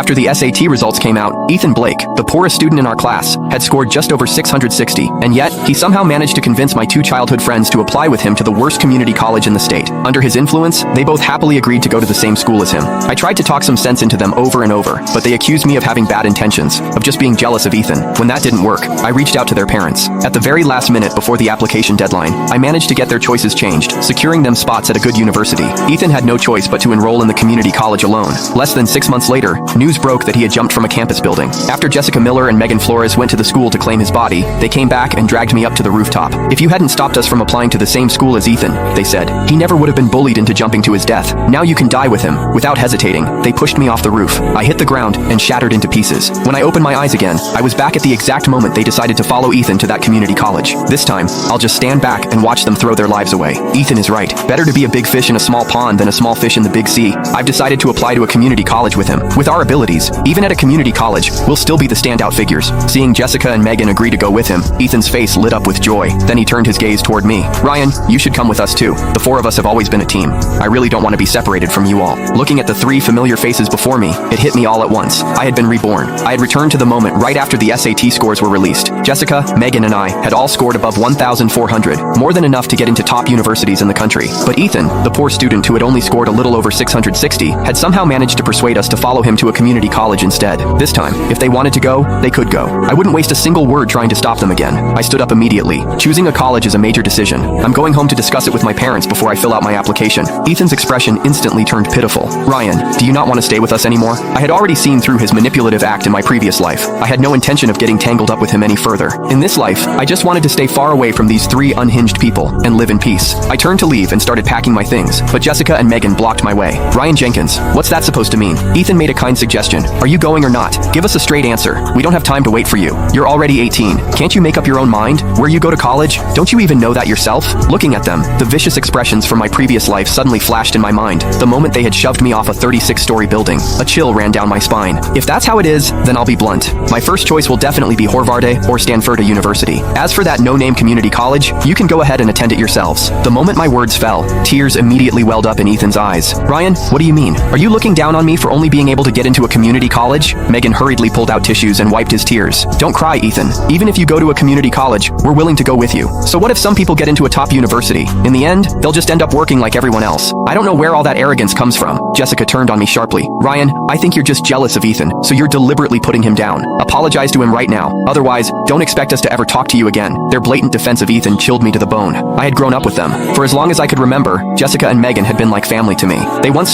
After the SAT results came out, Ethan Blake, the poorest student in our class, had scored just over 660, and yet, he somehow managed to convince my two childhood friends to apply with him to the worst community college in the state. Under his influence, they both happily agreed to go to the same school as him. I tried to talk some sense into them over and over, but they accused me of having bad intentions, of just being jealous of Ethan. When that didn't work, I reached out to their parents. At the very last minute before the application deadline, I managed to get their choices changed, securing them spots at a good university. Ethan had no choice but to enroll in the community college alone. Less than 6 months later, news broke that he had jumped from a campus building. After Jessica Miller and Megan Flores went to the school to claim his body, they came back and dragged me up to the rooftop. "If you hadn't stopped us from applying to the same school as Ethan," they said, "he never would have been bullied into jumping to his death. Now you can die with him." Without hesitating, they pushed me off the roof. I hit the ground and shattered into pieces. When I opened my eyes again, I was back at the exact moment they decided to follow Ethan to that community college. This time, I'll just stand back and watch them throw their lives away. Ethan is right. Better to be a big fish in a small pond than a small fish in the big sea. I've decided to apply to a community college with him. With our abilities, even at a community college, we'll still be the standout figures. Seeing Jessica and Megan agree to go with him, Ethan's face lit up with joy. Then he turned his gaze toward me. "Ryan, you should come with us too. The four of us have always been a team. I really don't want to be separated from you all." Looking at the three familiar faces before me, it hit me all at once. I had been reborn. I had returned to the moment right after the SAT scores were released. Jessica, Megan, and I had all scored above 1,400, more than enough to get into top universities in the country. But Ethan, the poor student who had only scored a little over 660, had somehow managed to persuade us to follow him to a community college instead. This time, if they wanted to go, they could go. I wouldn't waste a single word trying to stop them again. I stood up immediately. Choosing a college is a major decision. I'm going home to discuss it with my parents before I fill out my application. Ethan's expression instantly turned pitiful. "Ryan, do you not want to stay with us anymore?" I had already seen through his manipulative act in my previous life. I had no intention of getting tangled up with him any further. In this life, I just wanted to stay far away from these three unhinged people and live in peace. I turned to leave and started packing my things, but Jessica and Megan blocked my way. "Ryan Jenkins, what's that supposed to mean?" Ethan made a kind suggestion. "Are you going or not? Give us a straight answer. We don't have time to wait for you. You're already 18. Can't you make up your own mind? Where you go to college? Don't you even know that yourself?" Looking at them, the vicious expressions from my previous life suddenly flashed in my mind. The moment they had shoved me off a 36-story building, a chill ran down my spine. If that's how it is, then I'll be blunt. My first choice will definitely be Horvarde or Stanford University. As for that no-name community college, you can go ahead and attend it yourselves. The moment my words fell, tears immediately welled up in Ethan's eyes. "Ryan, what do you mean? Are you looking down on me for only being able to get into a community college?" Megan hurriedly pulled out tissues and wiped his tears. "Don't cry, Ethan. Even if you go to a community college, we're willing to go with you. So what if some people get into a top university? In the end, they'll just end up working like everyone else. I don't know where all that arrogance comes from." Jessica turned on me sharply. "Ryan, I think you're just jealous of Ethan, so you're deliberately putting him down. Apologize to him right now. Otherwise, don't expect us to ever talk to you again." Their blatant defense of Ethan chilled me to the bone. I had grown up with them. For as long as I could remember, Jessica and Megan had been like family to me. They once